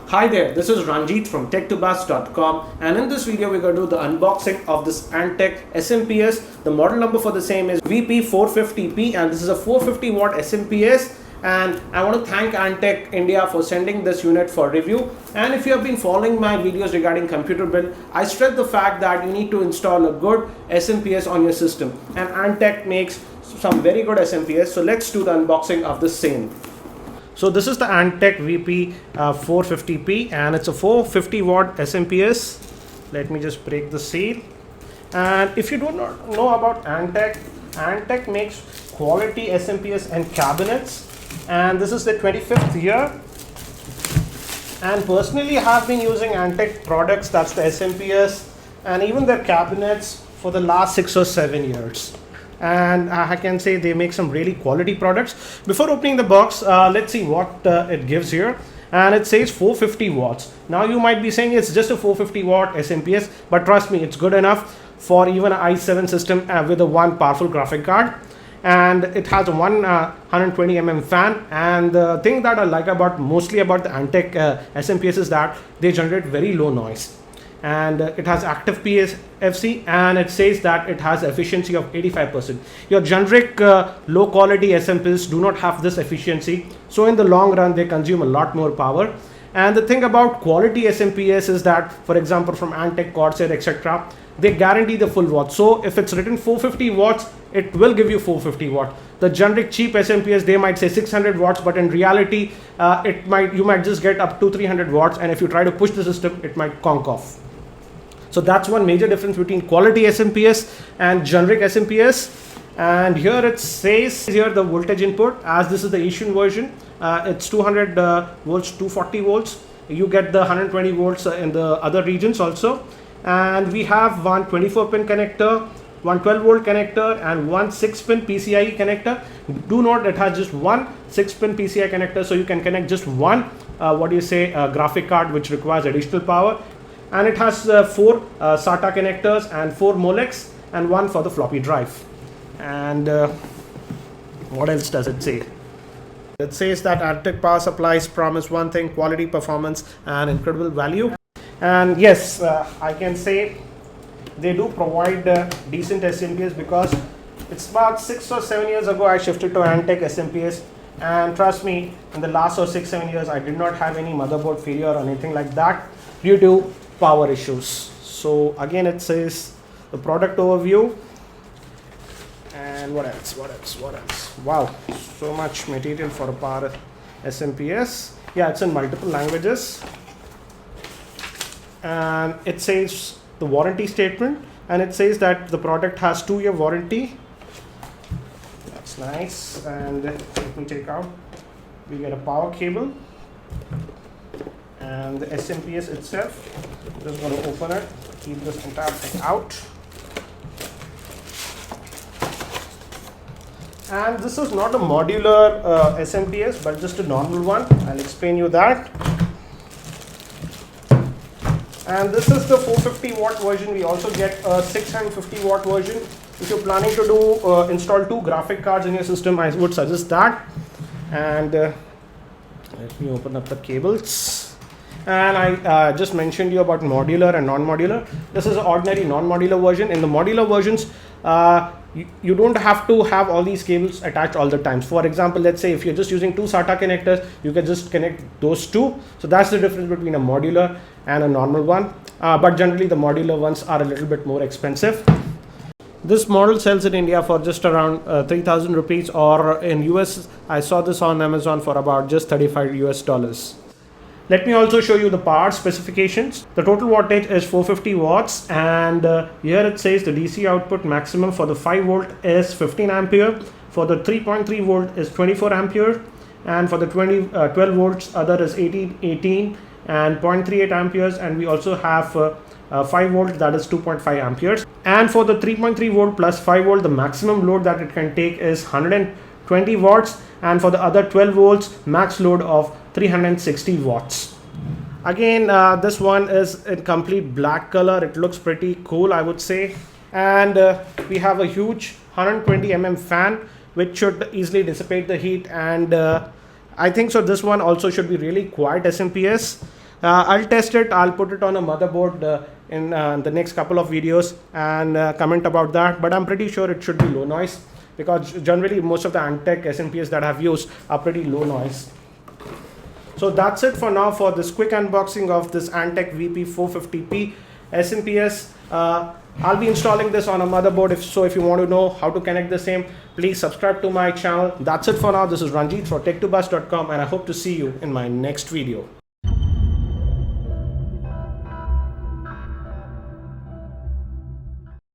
Hi there, this is Ranjit from tech2bus.com, and in this video we're going to do the unboxing of this Antec SMPS. The model number for the same is VP450P, and this is a 450 watt SMPS. And I want to thank Antec India for sending this unit for review. And if you have been following my videos regarding computer build, I stress the fact that you need to install a good SMPS on your system, and Antec makes some very good SMPS. So let's do the unboxing of the same. So this is the Antec VP450P, and it's a 450 watt SMPS. Let me just break the seal. And if you do not know about Antec, Antec makes quality SMPS and cabinets, and this is the 25th year. And personally I have been using Antec products, that's the SMPS, and even their cabinets for the last 6 or 7 years. And I can say they make some really quality products. Before opening the box, let's see what it gives here. And it says 450 watts. Now you might be saying it's just a 450 watt SMPS, but trust me, it's good enough for even an i7 system with a one powerful graphic card. And it has a 120mm fan. And the thing that I like mostly about the Antec SMPS is that they generate very low noise. And it has active PSFC, and it says that it has efficiency of 85%. Your generic low quality SMPS do not have this efficiency, so in the long run they consume a lot more power. And the thing about quality SMPS is that, for example, from Antec, Corsair, etc., they guarantee the full watts. So if it's written 450 watts, it will give you 450 watt. The generic cheap SMPS, they might say 600 watts, but in reality you might just get up to 300 watts, and if you try to push the system, it might conk off. So that's one major difference between quality SMPS and generic SMPS. And here it says here the voltage input, as this is the Asian version, it's 200 volts, 240 volts. You get the 120 volts in the other regions also. And we have one 24-pin connector, one 12-volt connector, and one 6-pin PCI-E connector. Do note it has just one 6-pin PCI connector, so you can connect just one graphic card which requires additional power. And it has 4 SATA connectors and 4 molecs and one for the floppy drive. And what else does it say? It says that Antec power supplies promise one thing: quality, performance, and incredible value. And yes, I can say they do provide decent SMPS, because it's about 6 or 7 years ago I shifted to Antec SMPS, and trust me, in the last 6-7 years I did not have any motherboard failure or anything like that due to power issues. So again, it says the product overview. And what else? Wow, so much material for a power SMPS. Yeah, it's in multiple languages. And it says the warranty statement, and it says that the product has 2-year warranty. That's nice. And let me take out, we get a power cable and the SMPS itself. Just going to open it, keep this entire thing out. And this is not a modular SMPS, but just a normal one. I'll explain you that. And this is the 450 watt version. We also get a 650 watt version. If you're planning to do install 2 graphic cards in your system, I would suggest that. And let me open up the cables. And I just mentioned you about modular and non-modular. This is an ordinary non-modular version. In the modular versions, you don't have to have all these cables attached all the time. For example, let's say if you're just using 2 SATA connectors, you can just connect those 2. So that's the difference between a modular and a normal one. But generally the modular ones are a little bit more expensive. This model sells in India for just around 3,000 rupees, or in US I saw this on Amazon for about just $35 US. Let me also show you the power specifications. The total wattage is 450 watts, and here it says the DC output maximum for the 5 volt is 15 ampere, for the 3.3 volt is 24 ampere, and for the 12 volts other is 18 and 0.38 amperes, and we also have 5 volt, that is 2.5 amperes. And for the 3.3 volt plus 5 volt, the maximum load that it can take is 120 watts, and for the other 12 volts max load of 360 watts. Again, this one is in complete black color. It looks pretty cool, I would say. And we have a huge 120mm fan which should easily dissipate the heat, and I think so this one also should be really quiet SMPS. I'll test it. I'll put it on a motherboard in the next couple of videos and comment about that. But I'm pretty sure it should be low noise, because generally most of the Antec SMPS that I've used are pretty low noise. So that's it for now for this quick unboxing of this Antec VP450P SMPS. I'll be installing this on a motherboard. If you want to know how to connect the same, please subscribe to my channel. That's it for now. This is Ranjit for tech2bus.com, and I hope to see you in my next video.